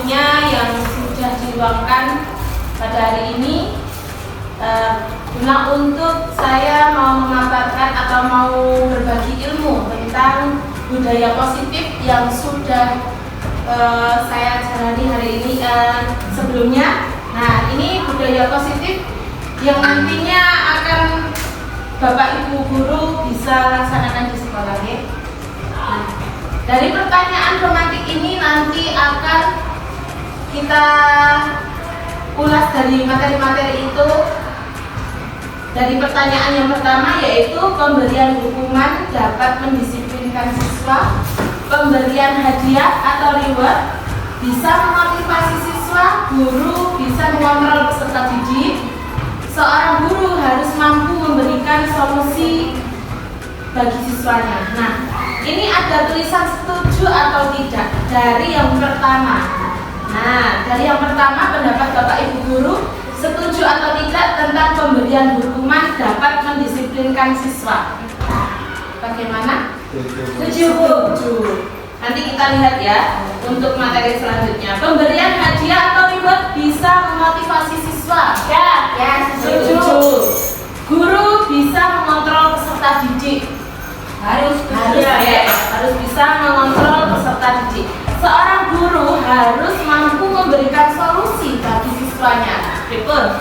waktunya yang sudah diluangkan pada hari ini guna untuk saya mau memaparkan atau mau berbagi ilmu tentang budaya positif yang sudah saya jalani hari ini sebelumnya. Nah, ini budaya positif yang nantinya akan Bapak Ibu guru bisa laksanakan di sekolah ya. Nah, dari pertanyaan tematik ini nanti akan kita ulas dari materi-materi itu. Dari pertanyaan yang pertama yaitu pemberian hukuman dapat mendisiplinkan siswa, pemberian hadiah atau reward bisa memotivasi siswa, guru bisa mengontrol peserta didik, seorang guru harus mampu memberikan solusi bagi siswanya. Nah, ini ada tulisan setuju atau tidak dari yang pertama. Nah, dari yang pertama pendapat Bapak Ibu guru setuju atau tidak tentang pemberian hukuman dapat mendisiplinkan siswa. Bagaimana? Setuju. Nanti kita lihat ya untuk materi selanjutnya. Pemberian hadiah atau reward bisa memotivasi siswa. Ya, setuju. Guru bisa mengontrol peserta didik. Harus bisa mengontrol peserta didik. Seorang guru harus mampu memberikan solusi bagi siswanya. Betul.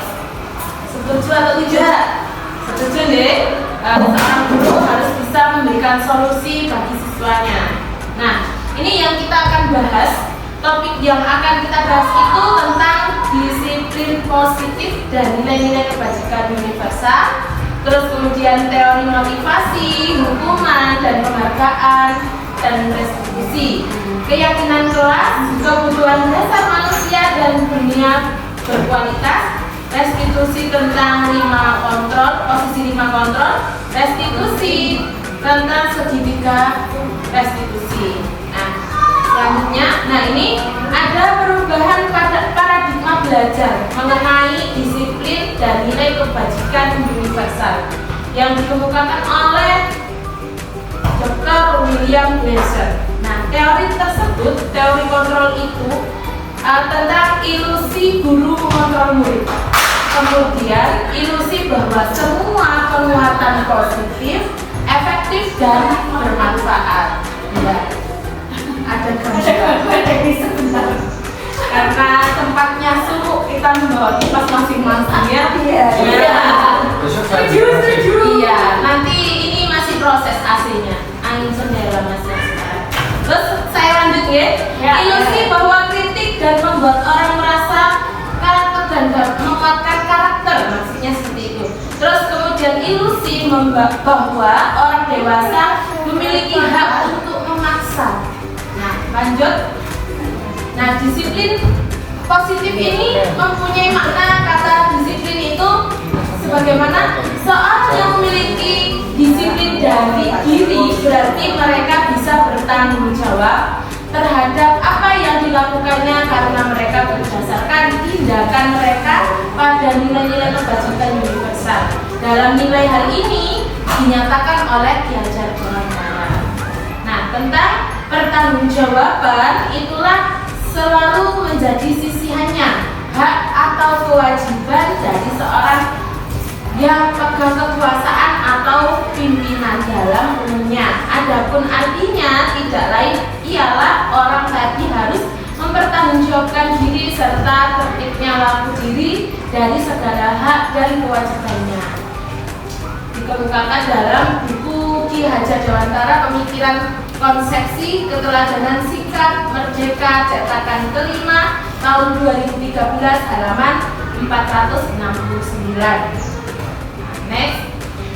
Setuju atau tidak? Setuju deh. Seorang guru harus bisa memberikan solusi bagi siswanya. Nah, ini yang kita akan bahas. Topik yang akan kita bahas itu tentang disiplin positif dan nilai-nilai kebajikan universal. Terus kemudian teori motivasi, hukuman dan penghargaan dan restitusi. Keyakinan kelas, kebutuhan dasar manusia dan dunia berkualitas, restitusi tentang 5 kontrol, posisi 5 kontrol, restitusi tentang segitiga restitusi. Nah, selanjutnya, ini ada perubahan pada paradigma belajar mengenai disiplin dan nilai kebajikan universal yang dikemukakan oleh Dr. William Glasser. Nah, teori tersebut, teori kontrol itu tentang ilusi guru mengontrol murid. Kemudian ilusi bahwa semua penguatan positif, efektif dan bermanfaat. Ya, ada gambar sebentar. Karena tempatnya suruh kita membawa kipas masing-masing ya. Setuju. Iya, nanti ini masih proses AC-nya. Angin jendela masih. Terus saya lanjut ya. Ilusi bahwa kritik dan membuat orang merasa karakter dan menguatkan karakter, maksudnya seperti itu. Terus kemudian ilusi bahwa orang dewasa memiliki hak untuk memaksa. Nah, lanjut. Nah, disiplin positif ini mempunyai makna. Kata disiplin itu sebagaimana seorang yang memiliki disiplin dari diri, berarti mereka bisa bertanggung jawab terhadap apa yang dilakukannya karena mereka berdasarkan tindakan mereka pada nilai-nilai kebajikan universal. Dalam nilai hal ini dinyatakan oleh Ki Hajar Dewantara. Nah, tentang pertanggungjawaban itulah selalu menjadi sisihannya, hak atau kewajiban dari seorang yang pegang kekuasaan atau pimpinan dalam umumnya. Adapun artinya tidak lain ialah orang tadi harus mempertanggungjawabkan diri serta tertibnya laku diri dari segala hak dan kewajibannya. Dikemukakan dalam buku Ki Hajar Dewantara Pemikiran Konsepsi Keteladanan Sikap Merdeka cetakan kelima tahun 2013 halaman 469. Next.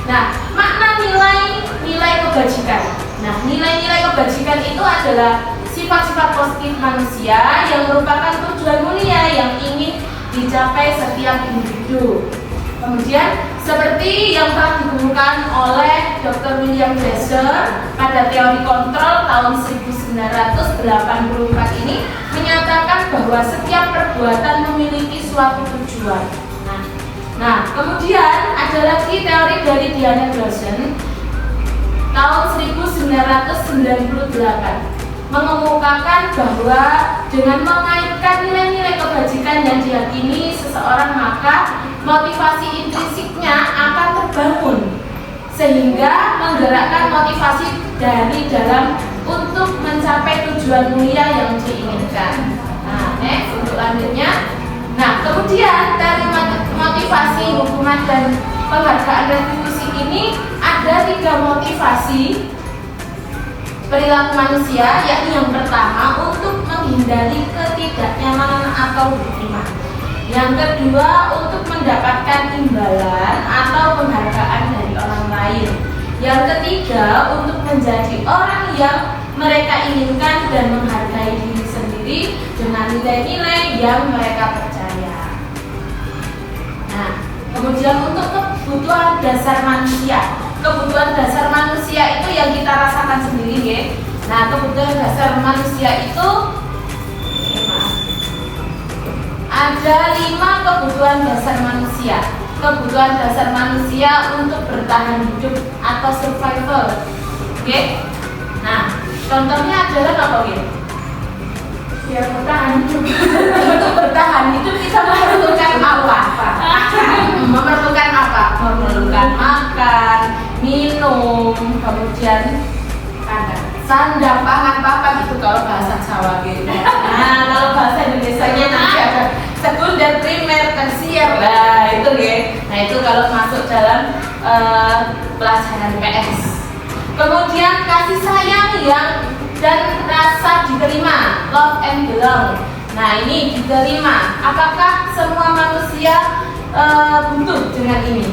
Nah, makna nilai kebajikan. Nah, nilai-nilai kebajikan itu adalah sifat-sifat positif manusia yang merupakan tujuan mulia yang ingin dicapai setiap individu. Kemudian, seperti yang telah dikemukakan oleh Dr. William Glasser pada teori kontrol tahun 1984 ini menyatakan bahwa setiap perbuatan memiliki suatu tujuan. Nah, kemudian ada lagi teori dari Diana Dawson tahun 1998. mengemukakan bahwa dengan mengaitkan nilai-nilai kebajikan yang diyakini seseorang, maka motivasi intrinsiknya akan terbangun sehingga menggerakkan motivasi dari dalam untuk mencapai tujuan mulia yang diinginkan. Nah, next untuk lanjutnya. Nah, kemudian dari motivasi, hukuman dan penghargaan retribusi ini ada 3 motivasi perilaku manusia, yakni yang pertama untuk menghindari ketidaknyamanan atau hukuman, yang kedua untuk mendapatkan imbalan atau penghargaan dari orang lain, yang ketiga untuk menjadi orang yang mereka inginkan dan menghargai diri sendiri dengan nilai-nilai yang mereka percaya. Nah, kemudian untuk kebutuhan dasar manusia. Kebutuhan dasar manusia itu yang kita rasakan sendiri ya. Nah, kebutuhan dasar manusia itu ada 5 kebutuhan dasar manusia. Kebutuhan dasar manusia untuk bertahan hidup atau survival. Oke? Nah, contohnya adalah apa gitu? Biar bertahan hidup. Untuk bertahan hidup kita memerlukan apa? Memerlukan apa? Memerlukan makan, minum, kemudian sandang, pangan, papan, itu kalau bahasa Jawa gitu. Nah, kalau bahasa Indonesianya nanti ada sekunder, primer, tersier. Nah, itu ya. Nah, itu kalau masuk dalam pelajaran PS. Kemudian kasih sayang yang dan rasa diterima, love and belong. Nah, ini diterima. Apakah semua manusia butuh dengan ini?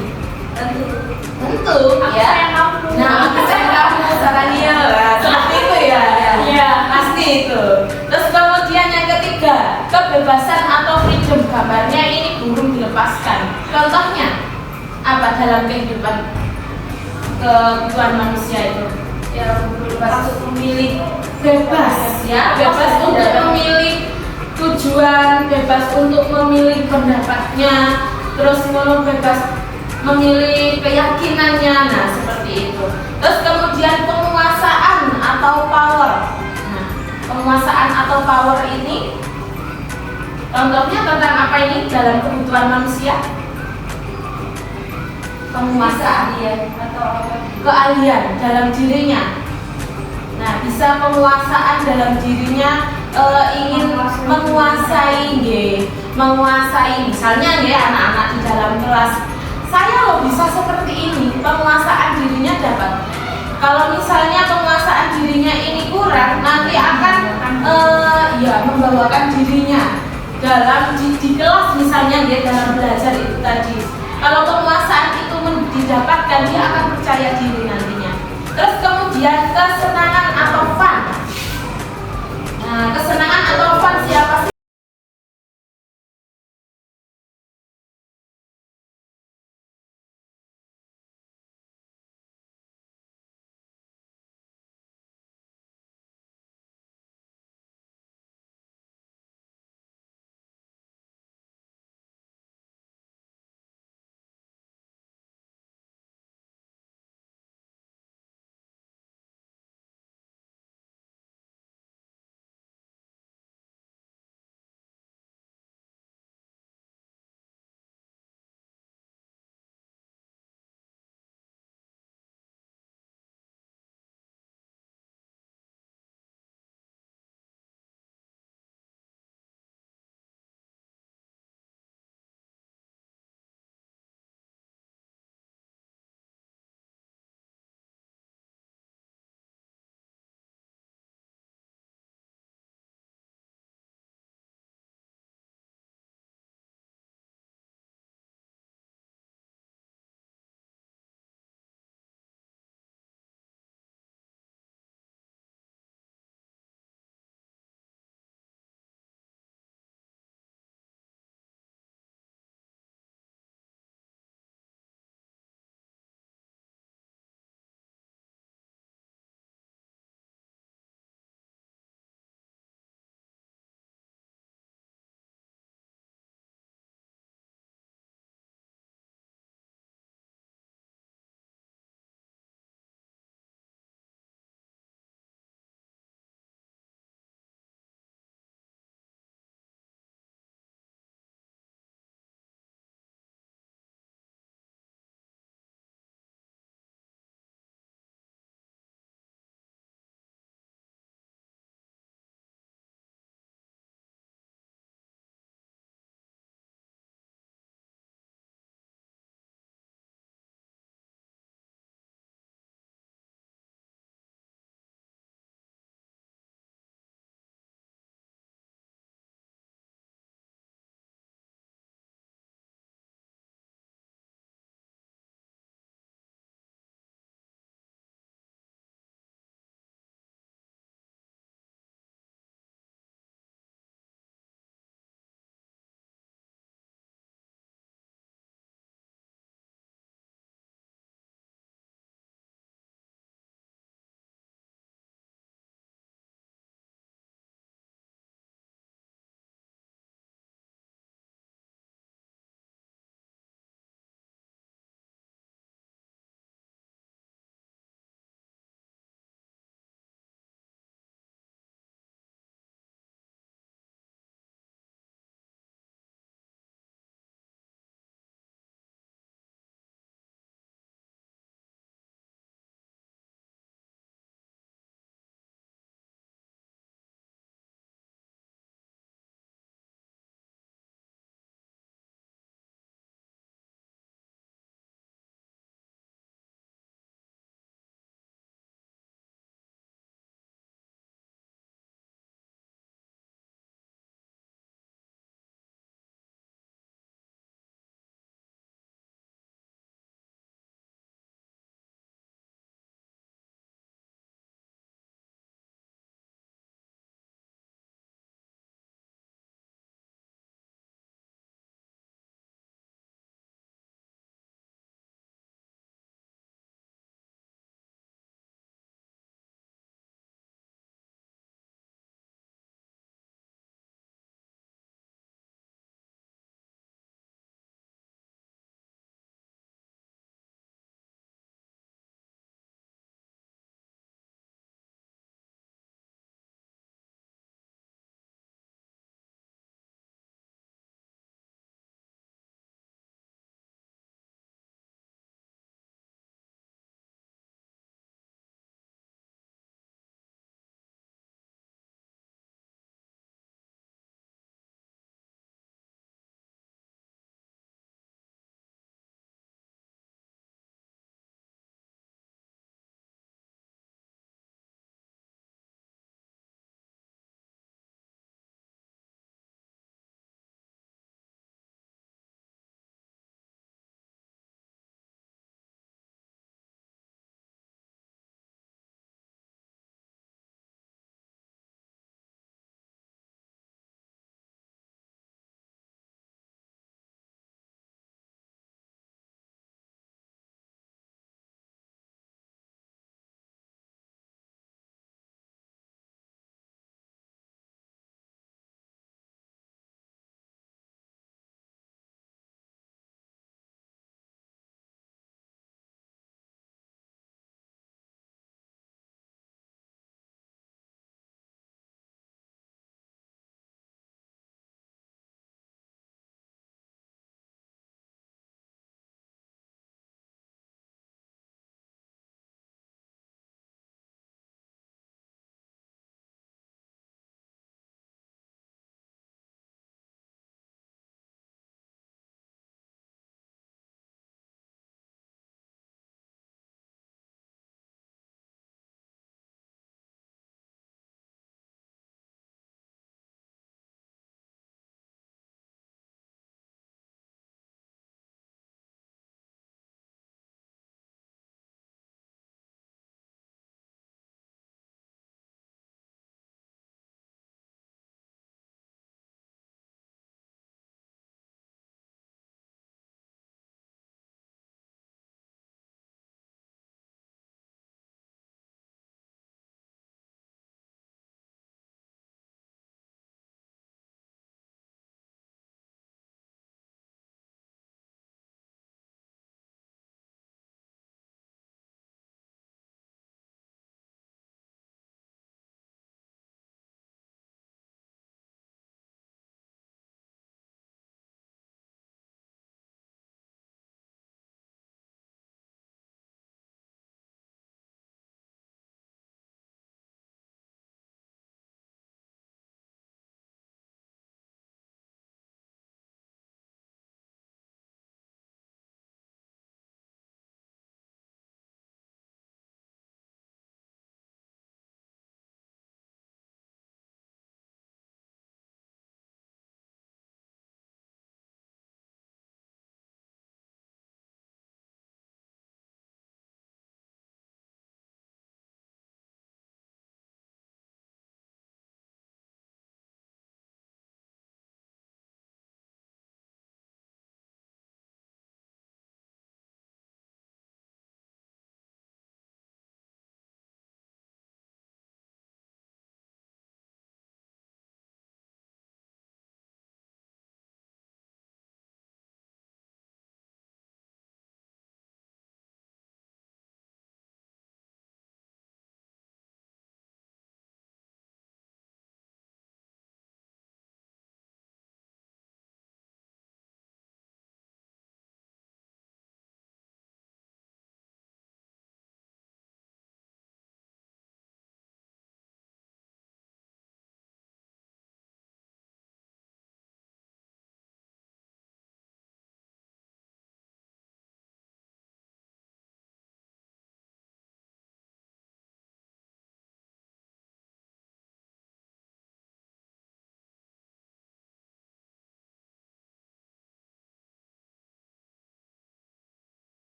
Tentu ya. Nah, saya kamu Sarania lah, seperti itu ya. Iya. Pasti itu. Terus kemudian yang ketiga, kebebasan atau freedom. Gambarnya ini burung dilepaskan. Contohnya apa dalam kehidupan kebutuhan manusia itu? Ya, bebas untuk memilih. Bebas ya, bebas untuk memilih tujuan, bebas untuk memilih pendapatnya, terus bebas memilih keyakinannya. Nah, seperti itu. Terus kemudian penguasaan atau power. Nah, penguasaan atau power ini contohnya tentang apa ini dalam kebutuhan manusia? Penguasaan ya, atau keahlian dalam dirinya. Nah, bisa penguasaan dalam dirinya, ingin menguasai menguasai misalnya anak-anak di dalam kelas. Saya loh bisa seperti ini, penguasaan dirinya dapat. Kalau misalnya penguasaan dirinya ini kurang, nanti akan membawakan dirinya dalam di kelas misalnya dalam belajar itu tadi. Kalau penguasaan itu didapatkan, dia akan percaya diri nantinya. Terus kemudian kesenangan atau fun. Nah, kesenangan atau fun siapa sih?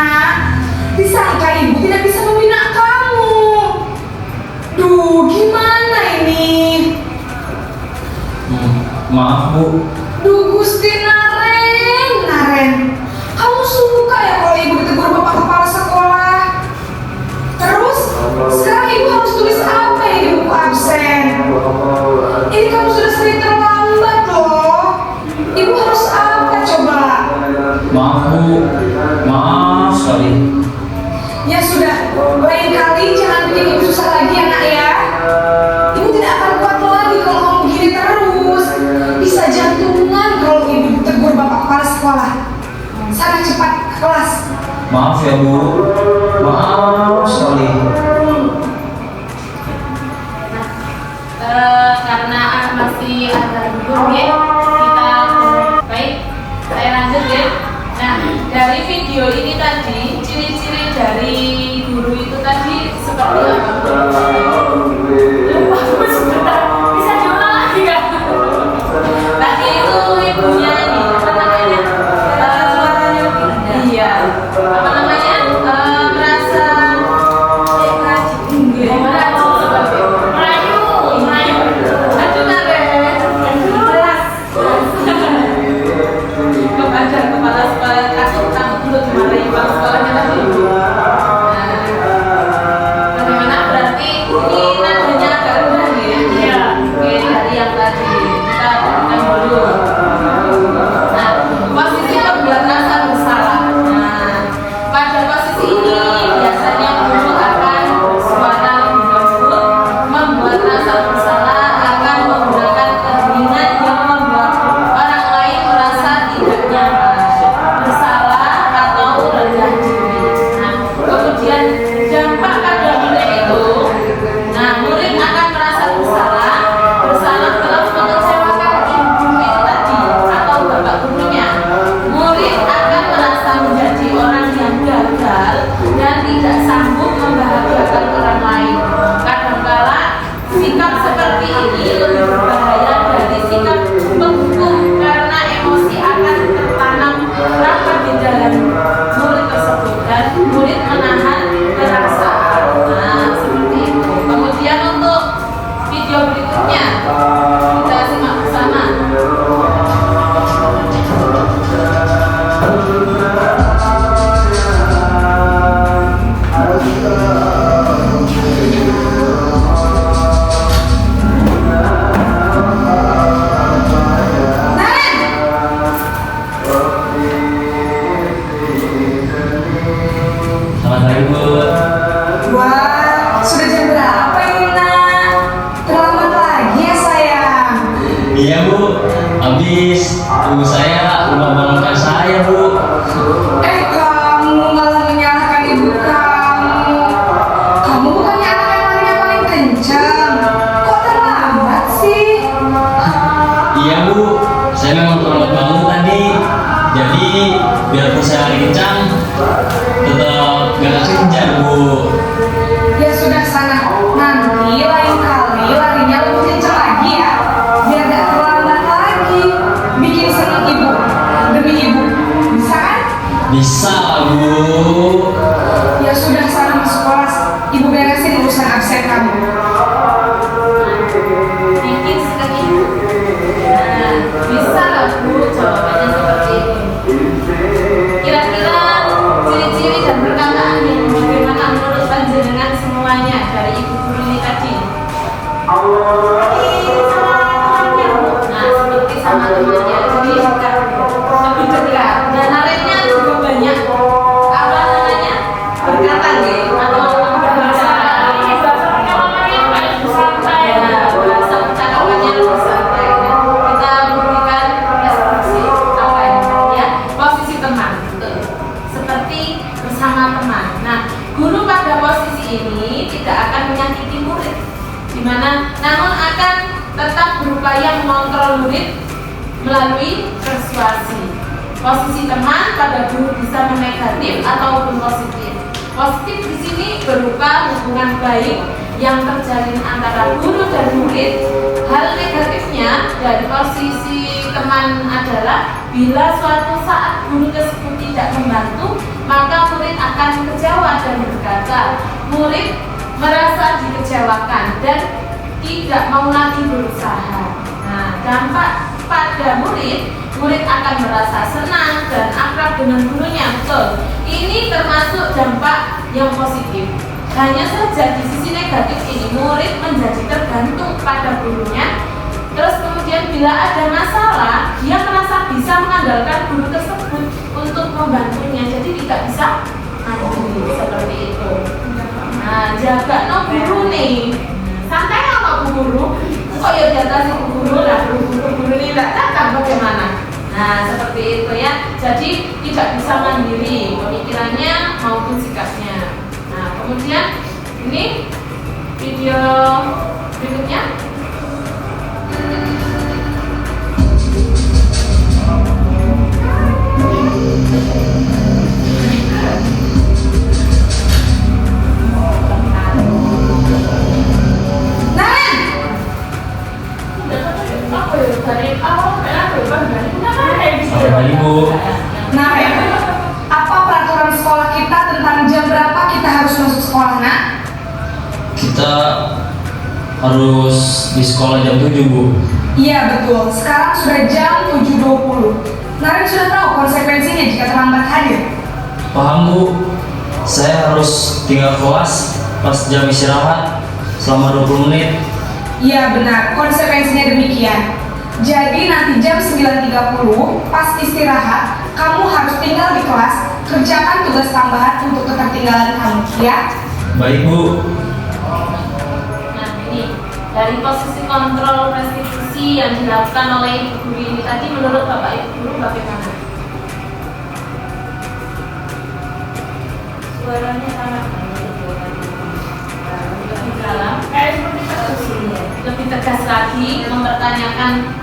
nak. Disangka ibu tidak bisa membina kamu. Duh, gimana ini? Maaf Bu. Duh, Gusti Naren. Kamu suka ya kalau ibu ditegur bapak kepala sekolah? Terus, sekarang ibu harus tulis apa ya di buku absen? Ini kamu sudah sering terlambat loh. Ibu harus apa coba? Maaf Bu. Maaf sekali. Ya sudah, lain kali jangan bikin ibu susah lagi ya nak ya. Ibu tidak akan kuat lagi kalau kamu begini terus. Bisa jantungan kalau ibu tegur bapak kepala sekolah. Sana cepat ke kelas. Maaf ya Bu. Maaf sekali. Karena masih ada libur ya, kita baik, saya lanjut ya. Nah, dari video ini tadi ciri-ciri dari guru itu tadi seperti apa? Bisa diulang lagi nggak? Tadi itu ibunya ini apa namanya? Iya, apa namanya? Merasa kepala sekolah takut untuk dimarahi kepala sekolahnya tadi. Bagaimana berarti ini nadanya agak rendah ya? Iya. Oke, dari yang tadi kita berikan dulu. Nah, posisi pembuat rasa bersalah. Nah, pada posisi ini biasanya guru akan bersuara lembut, membuat rasa bersalah, akan menggunakan keheningan yang membuat orang lain merasa tidak nyaman, bersalah atau rendah diri. Nah, kemudian dampak pada itu, nah murid akan merasa bersalah telah mengecewakan ibu itu tadi atau bapak gurunya. Murid akan merasa menjadi orang yang gagal dan tidak sanggup membahagiakan orang lain. Kadangkala sikap seperti ini lebih berbahaya dari sikap menghukum karena emosi akan tertanam rapat di dalam murid tersebut dan murid menahan perasaan. Nah, seperti itu. Kemudian untuk video berikutnya kita simak bersama. Selamat pagi Bu. Wah, sudah jam berapa ini nak? Terlambat lagi ya sayang. Iya Bu. Habis ibu saya lupa bangunkan saya Bu. Kamu malah menyalahkan ibu kamu. Kamu bukannya anak yang larinya paling kencang. Kok terlambat sih? Iya Bu. Saya memang terlambat bangun tadi. Jadi biarpun saya lari kencang, tetap gak kejar Bu. Ya sudah sana. Nanti lain kali larinya lebih kencang lagi ya. Biar gak terlambat lagi. Bikin senang ibu. Demi ibu. Bisa kan? Bisa Bu. Ya sudah sana masuk kelas. Ibu beresin urusan absen kamu. Bikin sekali. Nah, bisa lah Bu, jawabannya seperti ini. Kira-kira ciri-ciri dan perkataan yang bagaimana menurut panjenengan semuanya dari ibu guru ini tadi? Nah, seperti sama temannya, jadi lebih dekat. Dan narennya juga banyak apa namanya berkata gitu atau berbicara. Bahasa percakapannya lebih santai. Kita berikan ekspresi apa ya? Posisi teman, seperti bersama teman. Nah, guru pada posisi ini tidak akan menyakiti murid, namun akan tetap berupaya mengontrol murid melalui persuasi. Posisi teman pada guru bisa negatif ataupun positif. Positif di sini berupa hubungan baik yang terjalin antara guru dan murid. Hal negatifnya dari posisi teman adalah bila suatu saat guru tersebut tidak membantu, maka murid akan kecewa dan berkata, murid merasa dikecewakan dan tidak mau lagi berusaha. Nah, dampak pada murid akan merasa senang dan akrab dengan gurunya. Betul. Ini termasuk dampak yang positif. Hanya saja di sisi negatif ini murid menjadi tergantung pada gurunya. Terus kemudian bila ada masalah, dia merasa bisa mengandalkan guru tersebut untuk membantunya. Jadi tidak bisa mandiri seperti itu. Nah, jaga no guru nih. Santai sama guru. Kok ya diatasi guru lah, guru ini tidak cakap bagaimana. Nah, seperti itu ya. Jadi tidak bisa mandiri pemikirannya maupun sikapnya. Nah, kemudian ini video berikutnya. Selamat pagi Bu. Nah, apa peraturan sekolah kita tentang jam berapa kita harus masuk sekolah, Nak? Kita harus di sekolah jam 7 Bu. Iya betul, sekarang sudah jam 7.20. Naren sudah tahu konsekuensinya jika terlambat hadir. Paham Bu. Saya harus tinggal kelas pas jam istirahat selama 20 menit. Iya benar, konsekuensinya demikian. Jadi nanti jam 9.30 pas istirahat, kamu harus tinggal di kelas, kerjakan tugas tambahan untuk ketertinggalan kamu, ya? Baik Bu. Nah, ini dari posisi kontrol restitusi yang dilakukan oleh Ibu Guru ini tadi, menurut Bapak Ibu Guru bagaimana? Suaranya sangat lebih tegas lagi, mempertanyakan,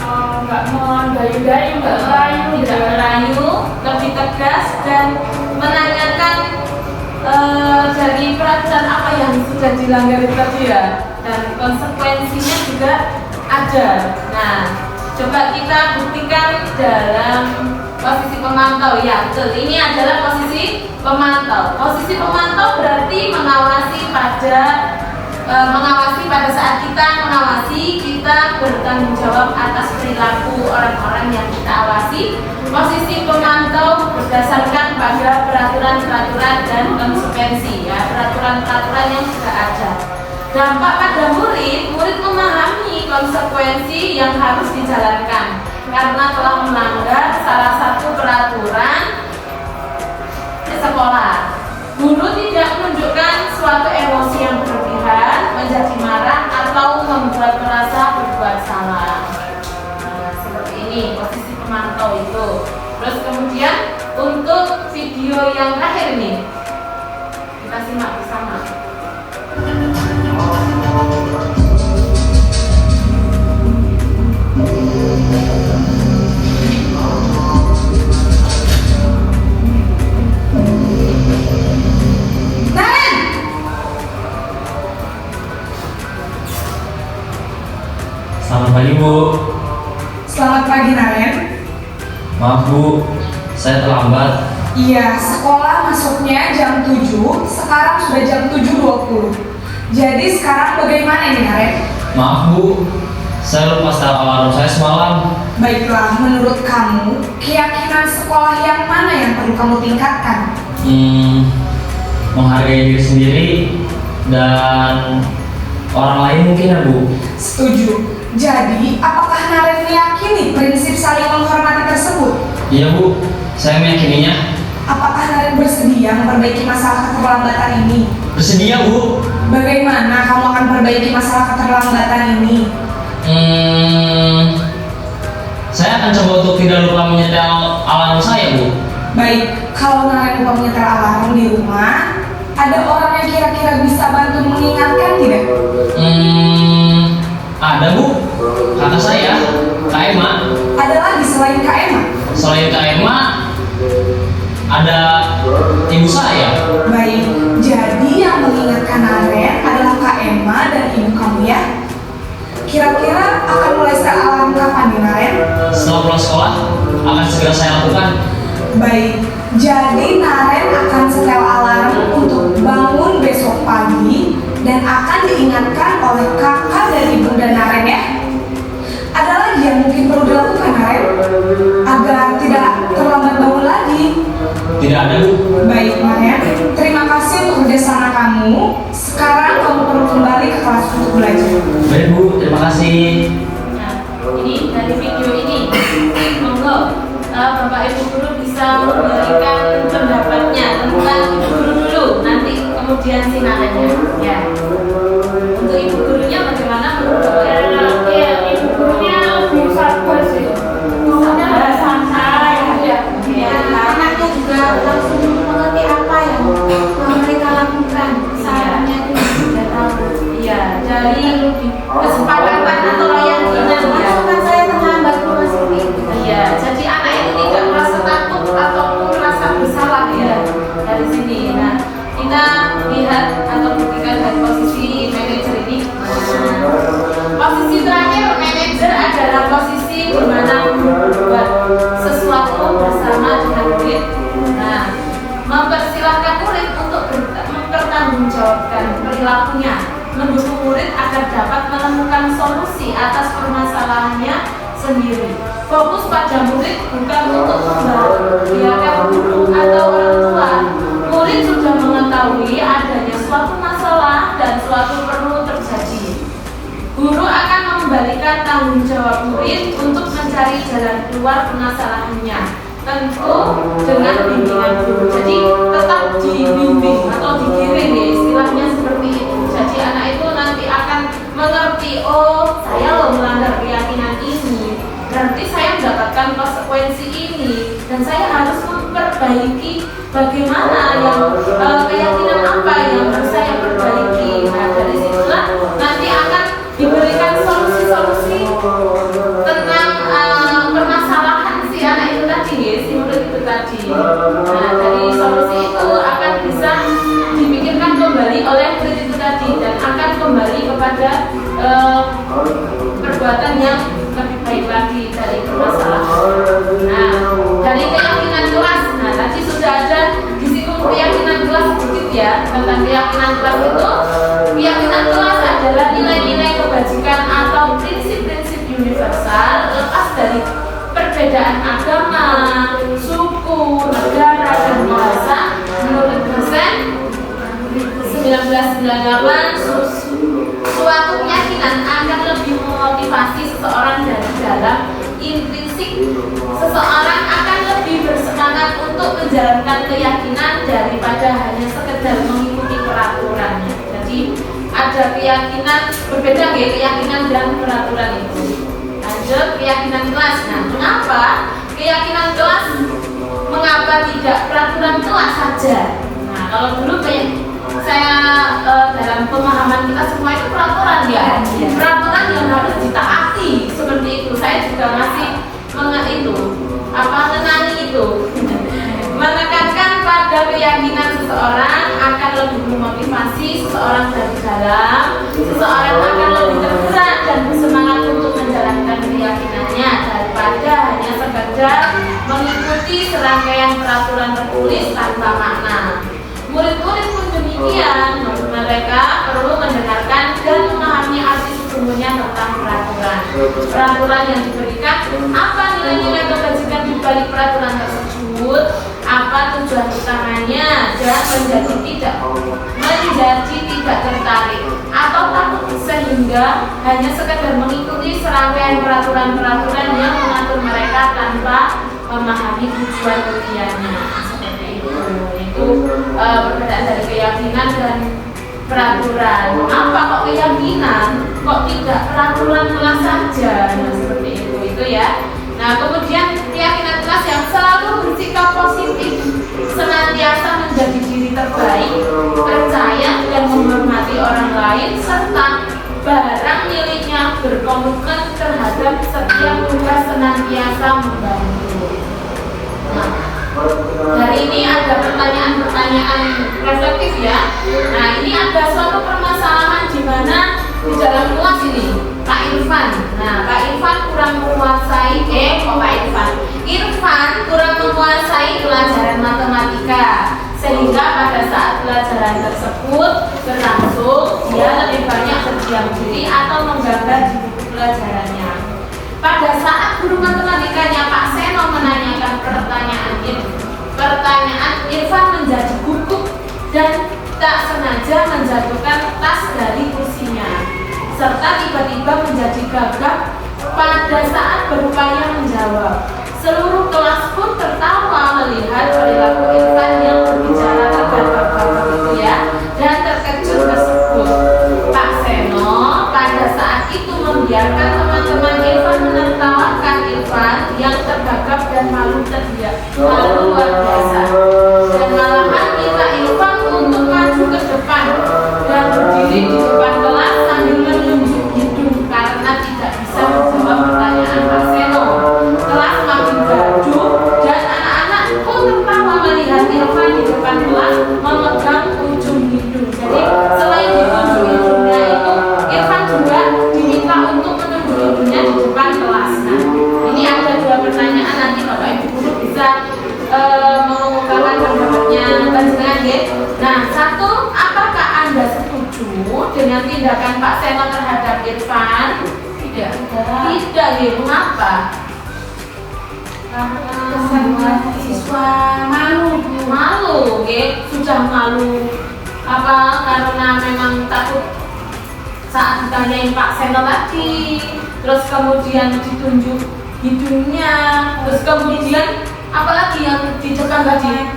nggak mau gayu-gayu, nggak merayu, tidak merayu, lebih tegas dan menanyakan dari peraturan apa yang sudah dilanggar tadi ya, dan konsekuensinya juga ada. Nah, coba kita buktikan dalam posisi pemantau ya. Betul, ini adalah posisi pemantau. Posisi pemantau berarti mengawasi pada saat kita mengawasi, kita bertanggung jawab atas perilaku orang-orang yang kita awasi. Posisi pemantau berdasarkan pada peraturan-peraturan dan konsekuensi ya, peraturan-peraturan yang sudah ada. Dampak pada murid memahami konsekuensi yang harus dijalankan karena telah melanggar salah satu peraturan sekolah. Guru tidak menunjukkan suatu emosi yang berlebihan, menjadi marah atau membuat merasa berbuat salah. Nah, seperti ini posisi pemantau itu. Terus kemudian untuk video yang terakhir ini kita simak bersama. Selamat pagi Bu. Selamat pagi, Naren. Maaf Bu, saya terlambat. Iya, sekolah masuknya jam 7, sekarang sudah jam 7.20. Jadi sekarang bagaimana ini, Naren? Maaf Bu, saya lupa setel alarm saya semalam. Baiklah, menurut kamu, keyakinan sekolah yang mana yang perlu kamu tingkatkan? Menghargai diri sendiri dan orang lain mungkin ya Bu. Setuju. Jadi, apakah Naren meyakini prinsip saling menghormati tersebut? Iya Bu, saya meyakininya. Apakah Naren bersedia memperbaiki masalah keterlambatan ini? Bersedia Bu. Bagaimana kamu akan perbaiki masalah keterlambatan ini? Saya akan coba untuk tidak lupa menyetel alarm saya Bu. Baik, kalau Naren lupa menyetel alarm di rumah, ada orang yang kira-kira bisa bantu mengingatkan tidak? Ada Bu, kakak saya, Kak Emma. Ada lagi selain Kak Emma? Selain Kak Emma, ada ibu saya. Baik, jadi yang mengingatkan Naren adalah Kak Emma dan ibu kamu ya? Kira-kira akan mulai setel alarm kapan nih, Naren? Setelah pulang sekolah, akan segera saya lakukan. Baik, jadi Naren akan tugaslah kamu. Sekarang kamu perlu kembali ke kelas untuk belajar. Baik Bu, terima kasih. Nah, ini dari video ini, monggo Bapak Ibu guru bisa memberikan pendapatnya tentang ibu guru dulu, nanti kemudian sinarnya. Ya, untuk ibu gurunya bagaimana menurut Bapak? Ya, ibu gurunya lebih sabar sih. Gurunya lebih santai aja. Ya, anaknya juga langsung mengerti apa yang mereka lakukan. Sarannya itu sudah tahu. Iya, dari kesepakatan atau keyakinan ya. Saya terlambat memasuki itu. Iya, jadi anak itu tidak merasa takut ataupun merasa bersalah ya dari sini. Nah, kita lihat atau buktikan dari posisi manajer ini. Posisi terakhir manajer adalah posisi di mana membuat sesuatu bersama dengan murid. Nah, mempersilahkan murid untuk mempertanggungjawabkan perilakunya, mendukung murid agar dapat menemukan solusi atas permasalahannya sendiri. Fokus pada murid bukan untuk membahagiakan guru atau orang tua. Murid sudah mengetahui adanya suatu masalah dan suatu perlu terjadi. Guru akan mengembalikan tanggung jawab murid untuk mencari jalan keluar permasalahannya, tentu dengan bimbingan guru. Jadi tetap dibimbing atau digiring ya, istilahnya seperti itu. Jadi anak itu nanti akan mengerti, oh saya loh melanggar keyakinan ini, berarti saya mendapatkan konsekuensi ini, dan saya harus memperbaiki bagaimana yang keyakinan apa yang harus saya perbaiki. Nah, dari situlah nanti akan diberikan solusi-solusi tentang permasalahan si anak itu tadi, si murid itu tadi. Nah, dari solusi itu akan bisa dipikirkan kembali oleh murid itu tadi dan akan kembali kepada perbuatan yang lebih baik lagi dari permasalahan. Nah, dari keyakinan kelas, nah tadi sudah ada disinggung keyakinan kelas sedikit ya, tentang keyakinan kelas itu. Keyakinan kelas adalah nilai-nilai kebajikan atau prinsip-prinsip universal lepas dari perbedaan agama, suku, negara, dan bahasa. Menurut dosen 1998, suatu keyakinan akan lebih memotivasi seseorang dari dalam intrinsik. Seseorang akan lebih bersemangat untuk menjalankan keyakinan daripada hanya sekedar mengikuti peraturannya. Jadi ada keyakinan berbeda ya, keyakinan dan peraturan itu. Lanjut, keyakinan kelas. Nah, mengapa keyakinan kelas? Mengapa tidak peraturan kelas saja? Nah, kalau dulu kayak saya dalam pemahaman kita semua itu peraturan ya, peraturan yang harus ditaati seperti itu. Saya juga masih mengenai itu, menekankan pada keyakinan seseorang akan lebih memotivasi seseorang dari dalam. Seseorang akan lebih tergerak dan bersemangat untuk menjalankan keyakinannya daripada hanya sekedar mengikuti serangkaian peraturan tertulis tanpa makna. Murid-murid pun demikian, mereka perlu mendengarkan dan memahami arti sesungguhnya tentang peraturan. Peraturan yang diberikan, apa nilai-nilai kebajikan di balik peraturan tersebut, apa tujuan utamanya, dan menjadi tidak tertarik atau takut sehingga hanya sekedar mengikuti serangkaian peraturan-peraturan yang mengatur mereka tanpa memahami tujuan mulianya. Itu perbedaan dari keyakinan dan peraturan. Apa kok keyakinan, kok tidak peraturan kelas saja? Nah, seperti itu ya. Nah, kemudian keyakinan kelas yang selalu bersikap positif, senantiasa menjadi diri terbaik, percaya dan menghormati orang lain, serta barang miliknya berkomitmen terhadap setiap tugas senantiasa membantu. Nah, dari ini ada pertanyaan-pertanyaan reflektif ya. Nah, ini ada suatu permasalahan di mana di dalam kelas ini Pak Irfan. Nah, Pak Irfan kurang menguasai Irfan kurang menguasai pelajaran matematika, sehingga pada saat pelajaran tersebut berlangsung dia lebih banyak berdiam diri atau menggambar di buku pelajarannya. Pada saat guru matematikanya Pak Seno menanyakan pertanyaan Irfan menjadi gugup dan tak sengaja menjatuhkan tas dari kursinya, serta tiba-tiba menjadi gagap pada saat berupaya menjawab. Seluruh kelas pun tertawa melihat perilaku Irfan yang berbicara tergagap-gagap itu ya, dan terkejut tersebut. Pak Seno pada saat itu membiarkan teman-teman Irfan menertawakan Irfan yang tergagap dan malu luar biasa, dan malahan minta Irfan untuk maju ke depan dan berdiri di depan kelas sambil menunjuk hidung karena tidak bisa menjawab pertanyaan Pak Seno. Kelas makin gaduh dan anak-anak pun tertawa melihat Irfan di depan kelas memegang ujung hidung. Jadi selain ditunjuk hidungnya itu, Irfan juga diminta untuk menunjuk hidungnya di depan kelas. Nah, ini ada dua pertanyaan, nanti Bapak Ibu guru bisa mengungkapkan pendapatnya panjenengan ya. Nah, satu, apakah Anda setuju dengan tindakan Pak Seno terhadap Irfan? Tidak. Tidak ya, mengapa? Karena siswa malu, sudah malu. Apa karena memang takut saat ditanyain Pak Seno tadi, terus kemudian ditunjuk hidungnya, terus kemudian apalagi yang di depan tadi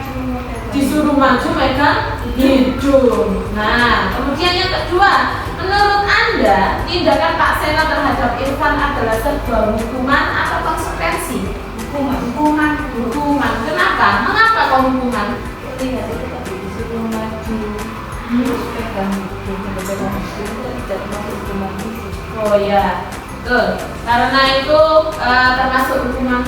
disuruh maju megang hidung. Nah, kemudian yang kedua, menurut Anda tindakan Pak Seno terhadap Irfan adalah sebuah hukuman atau konsekuensi? Hukuman. Kenapa? Mengapa kok hukuman? Lihat itu tadi disuruh maju, terus pegang hidung, tidak termasuk hukuman fisik. Oh ya, betul. Karena itu termasuk hukuman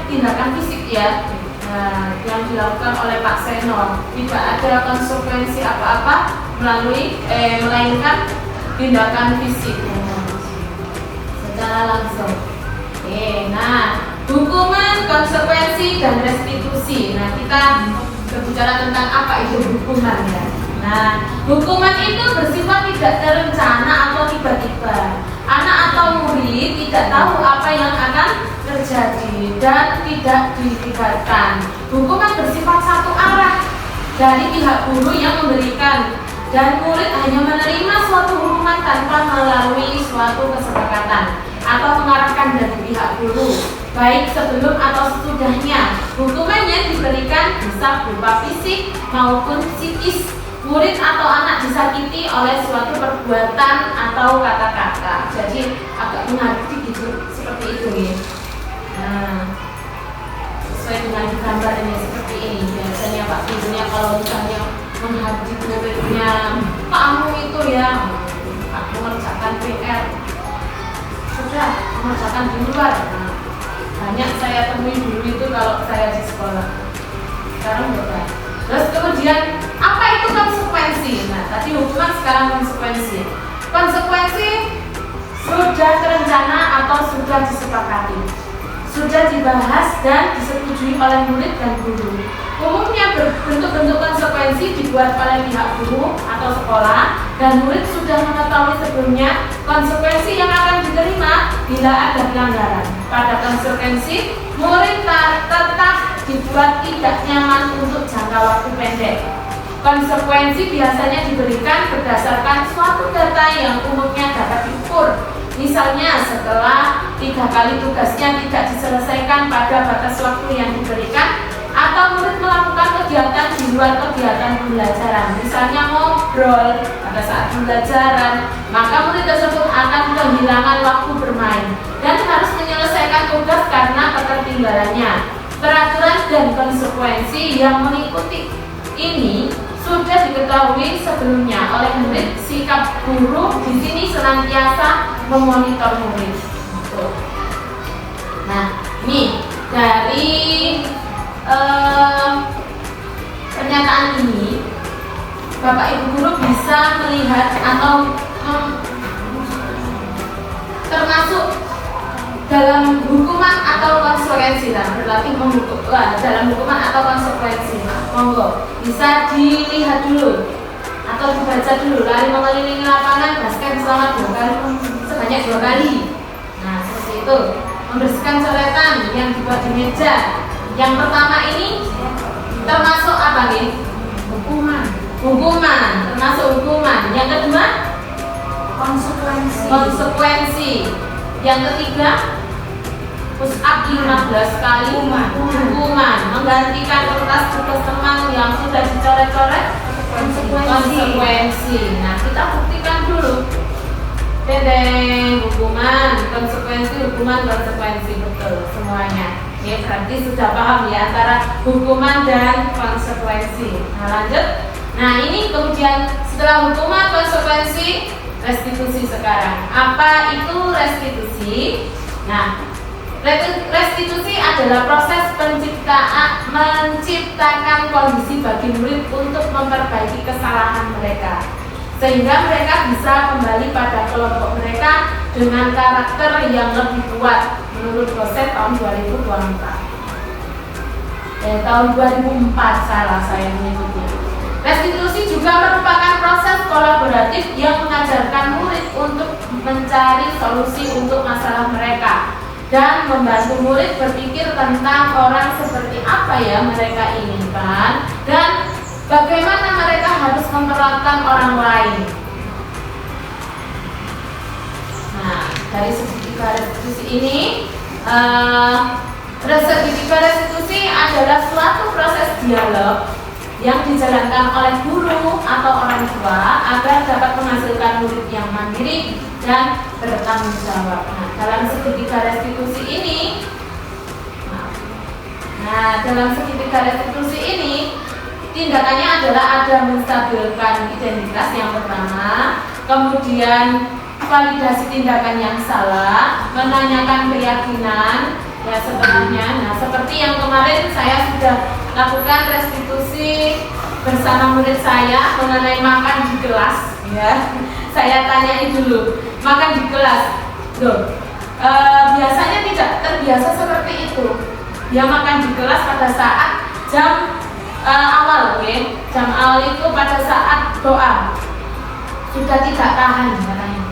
tindakan fisik ya. Nah, yang dilakukan oleh Pak Seno tidak ada konsekuensi apa-apa melainkan tindakan fisik secara langsung. Nah, hukuman, konsekuensi, dan restitusi. Nah, kita berbicara tentang apa itu hukuman ya. Nah, hukuman itu bersifat tidak terencana atau tiba-tiba. Anak atau murid tidak tahu apa yang akan terjadi dan tidak dilibatkan. Hukuman bersifat satu arah dari pihak guru yang memberikan, dan murid hanya menerima suatu hukuman tanpa melalui suatu kesepakatan atau mengarahkan dari pihak guru, baik sebelum atau sesudahnya. Hukuman yang diberikan bisa berupa fisik maupun psikis. Murid atau anak disakiti oleh suatu perbuatan atau kata-kata. Jadi agak menyakiti gitu, seperti itu ya. Nah, sesuai dengan gambar ini seperti ini. Biasanya Pak gurunya kalau misalnya menghadapi muridnya, kamu itu ya, aku mengerjakan PR, sudah mengerjakan di luar. Nah, banyak saya temui dulu itu kalau saya di sekolah. Sekarang enggak. Terus kemudian apa itu konsekuensi? Nah, tadi hukuman, sekarang konsekuensi. Konsekuensi sudah terencana atau sudah disepakati, sudah dibahas dan disetujui oleh murid dan guru. Umumnya bentuk-bentuk konsekuensi dibuat oleh pihak guru atau sekolah, dan murid sudah mengetahui sebelumnya konsekuensi yang akan diterima bila ada pelanggaran. Pada konsekuensi, murid tetap dibuat tidak nyaman untuk jangka waktu pendek. Konsekuensi biasanya diberikan berdasarkan suatu data yang umumnya dapat diukur. Misalnya setelah 3 kali tugasnya tidak diselesaikan pada batas waktu yang diberikan, atau murid melakukan kegiatan di luar kegiatan pembelajaran, misalnya ngobrol pada saat pembelajaran, maka murid tersebut akan kehilangan waktu bermain dan harus menyelesaikan tugas karena ketertinggalannya. Peraturan dan konsekuensi yang mengikuti ini sudah diketahui sebelumnya oleh murid. Sikap guru di sini senantiasa memonitor murid. Nah, ini dari pernyataan ini, Bapak Ibu guru bisa melihat atau termasuk dalam hukuman atau konsekuensi. Nah, berarti dalam hukuman atau konsekuensi. Monggo bisa dilihat dulu atau dibaca dulu. Lari mengelilingi lapangan, basket selama 2 kali sebanyak 2 kali. Nah, seperti itu. Membersihkan coretan yang dibuat di meja. Yang pertama ini termasuk apa nih? Hukuman. hukuman, termasuk hukuman. Yang kedua, konsekuensi. Yang ketiga, push up 15 kali hukuman, menggantikan kertas tugas teman yang sudah dicoret-coret, konsekuensi. Nah, kita buktikan dulu. Hukuman, konsekuensi, betul semuanya. Ya, berarti sudah paham ya antara hukuman dan konsekuensi. Nah, lanjut. Nah, ini kemudian setelah hukuman, konsekuensi, restitusi sekarang. Apa itu restitusi? Nah, restitusi adalah proses menciptakan kondisi bagi murid untuk memperbaiki kesalahan mereka, sehingga mereka bisa kembali pada kelompok mereka dengan karakter yang lebih kuat menurut dosen tahun 2024. Tahun 2004 salah saya menyebutnya. Restitusi juga merupakan proses kolaboratif yang mengajarkan murid untuk mencari solusi untuk masalah mereka dan membantu murid berpikir tentang orang seperti apa ya mereka inginkan dan bagaimana mereka harus memperlakukan orang lain. Nah, dari segitiga restitusi ini, segitiga restitusi adalah suatu proses dialog yang dijalankan oleh guru atau orang tua agar dapat menghasilkan murid yang mandiri dan bertanggung jawab. Nah, dalam segitiga restitusi ini, tindakannya adalah ada menstabilkan identitas yang pertama, kemudian validasi tindakan yang salah, menanyakan keyakinan, ya setelahnya. Nah, seperti yang kemarin saya sudah lakukan restitusi bersama murid saya mengenai makan di kelas, ya. Saya tanyai dulu, makan di kelas, loh, biasanya tidak terbiasa seperti itu. Dia makan di kelas pada saat jam awal, okay? Jam awal itu pada saat doa sudah tidak tahan katanya.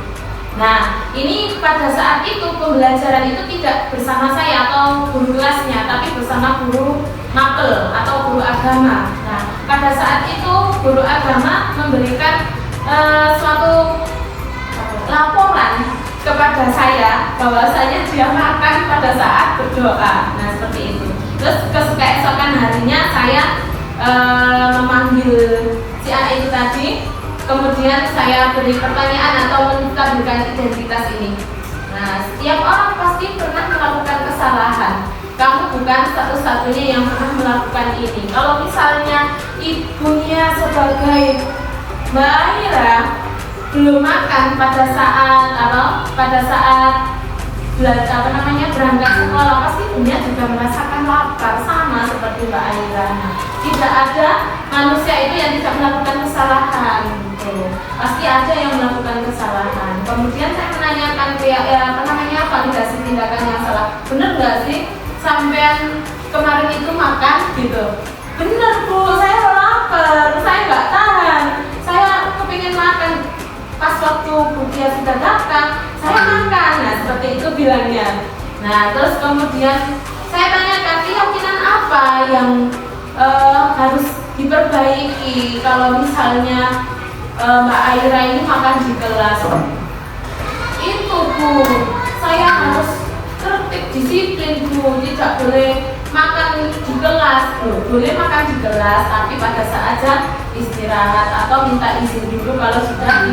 Nah, ini pada saat itu pembelajaran itu tidak bersama saya atau guru kelasnya, tapi bersama guru mapel atau guru agama. Nah, pada saat itu guru agama memberikan suatu laporan kepada saya bahwasanya dia makan pada saat berdoa. Nah, seperti itu. Terus keesokan harinya saya memanggil si anak itu tadi. Kemudian saya beri pertanyaan atau menstabilkan identitas ini. Nah, setiap orang pasti pernah melakukan kesalahan. Kamu bukan satu-satunya yang pernah melakukan ini. Kalau misalnya ibunya sebagai Mbak Aira belum makan pada saat berangkat sekolah, pasti ibunya juga merasakan lapar sama seperti Mbak Aira. Nah, tidak ada manusia itu yang tidak melakukan kesalahan. Pasti ada yang melakukan kesalahan. Kemudian saya menanyakan validasi tindakan yang salah. Bener nggak sih sampean kemarin itu makan gitu? Bener Bu, saya lapar, saya nggak tahan, saya kepingin makan. Pas waktu Bu Tia sudah datang, saya makan. Nah, seperti itu bilangnya. Nah, terus kemudian saya tanyakan keyakinan apa yang harus diperbaiki kalau misalnya Mbak Aira ini makan di kelas. Itu Bu, saya harus tertib disiplin Bu, tidak boleh makan di kelas. Boleh makan di kelas, tapi pada saat jam istirahat atau minta izin dulu kalau sudah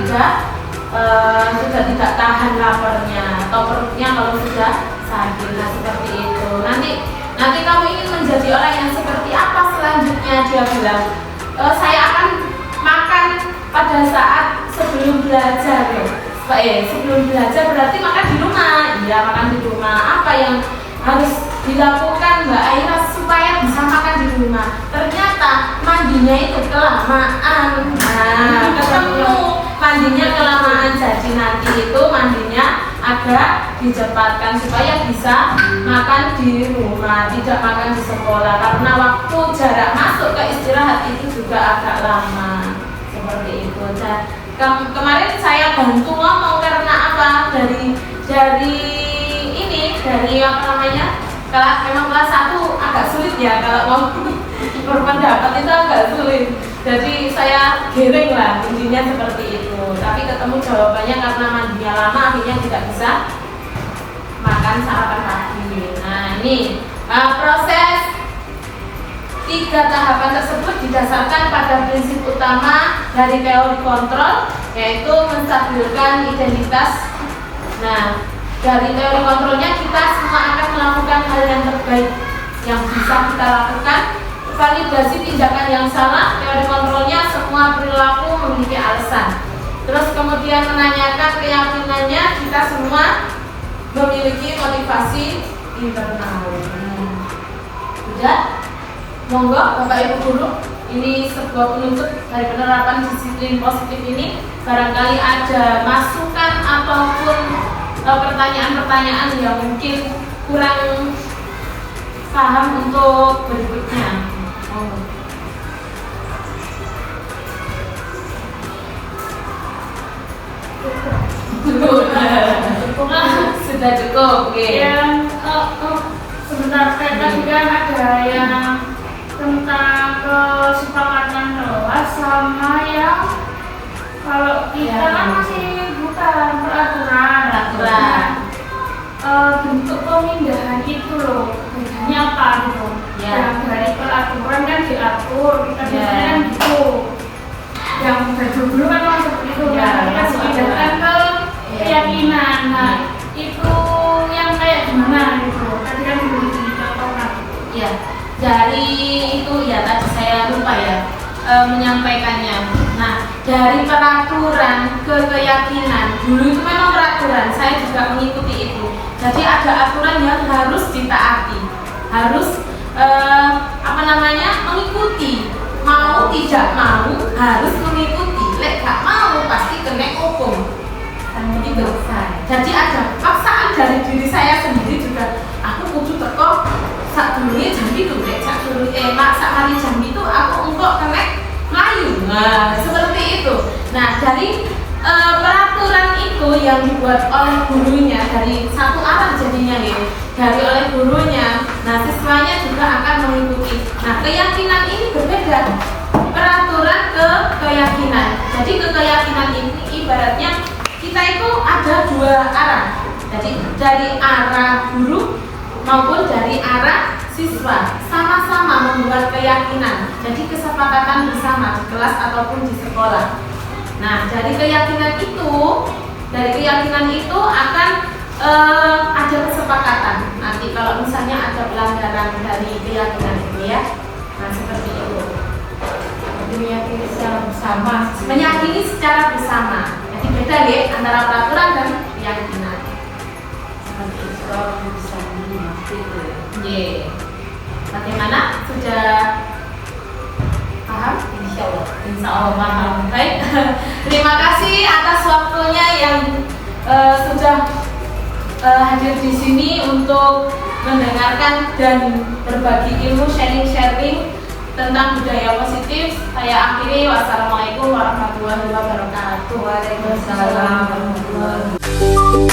tidak tahan laparnya atau perutnya kalau sudah sakit. Nah, seperti itu. Nanti kamu ingin menjadi orang yang seperti apa selanjutnya? Dia bilang, saya akan makan pada saat sebelum belajar. Sebelum belajar berarti makan di rumah. Iya, makan di rumah. Apa yang harus dilakukan Mbak Aira supaya bisa makan di rumah? Ternyata mandinya itu kelamaan. Nah, ketemu mandinya kelamaan, jadi nanti itu mandinya agak dicepatkan supaya bisa makan di rumah, tidak makan di sekolah, karena waktu jarak masuk ke istirahat itu juga agak lama. Seperti itu. Dan kemarin saya bantu ngomong karena apa? Dari memang kelas 1 agak sulit ya kalau ngomong. berpendapat itu agak sulit. Jadi saya giring lah, intinya seperti itu. Tapi ketemu jawabannya karena mandinya lama akhirnya tidak bisa makan sarapan pagi. Nah ini proses 3 tahapan tersebut didasarkan pada prinsip utama dari teori kontrol, yaitu menstabilkan identitas. Nah, dari teori kontrolnya kita semua akan melakukan hal yang terbaik yang bisa kita lakukan. Validasi tindakan yang salah, teori kontrolnya semua perilaku memiliki alasan. Terus kemudian menanyakan keyakinannya, kita semua memiliki motivasi internal. Sudah? Monggo Bapak Ibu Guru, ini sebuah penutup dari penerapan disiplin positif ini. Barangkali ada masukan ataupun pertanyaan-pertanyaan yang mungkin kurang paham untuk berikutnya. Sudah cukup, oke. Yang sebentar tadi kan ada yang tentang kesepakatan kelas sama yang kalau kita kan masih bukan peraturan. Bentuk pemindahan itu loh, bedanya apa gitu? Yang dari peraturan kan diatur, kita biasanya kan gitu. Yang dulu kan memang seperti itu, kita dipindahkan ke keyakinan. Nah itu yang kayak gimana gitu? Tadi kan belum dicontohkan. Ya, dari itu ya tadi saya lupa ya menyampaikannya. Nah, dari peraturan ke keyakinan, dulu itu memang peraturan, saya juga mengikuti itu. Jadi ada aturan yang harus ditaati, harus mengikuti. Mau tidak mau harus mengikuti. Lek gak mau pasti kena hukum. Begitu. Jadi ada paksaan dari diri saya sendiri juga. Aku kudu teko sak dulunya jam itu, sak hari jam itu aku untuk kena melayu. Nah, seperti itu. Nah, dari peraturan itu yang dibuat oleh gurunya dari satu arah jadinya ya, dari oleh gurunya. Nah, siswanya juga akan mengikuti. Nah, keyakinan ini berbeda. Peraturan ke keyakinan. Jadi ke keyakinan ini ibaratnya kita itu ada 2 arah. Jadi dari arah guru maupun dari arah siswa sama-sama membuat keyakinan. Jadi kesepakatan bersama di kelas ataupun di sekolah. Nah, dari keyakinan itu akan ada kesepakatan. Nanti kalau misalnya ada pelanggaran dari keyakinan itu ya. Nah, seperti itu. Meyakini secara bersama. Meyakini secara bersama. Jadi beda ya antara peraturan dan keyakinan. Seperti itu. Bisa dimengerti itu ya. Yeah. Bagaimana? Sudah paham? Insya Allah paham. Baik. Terima kasih atas waktunya yang sudah hadir di sini untuk mendengarkan dan berbagi ilmu, sharing tentang budaya positif. Saya akhiri. Wassalamualaikum warahmatullahi wabarakatuh. Waalaikumsalam warahmatullahi wabarakatuh.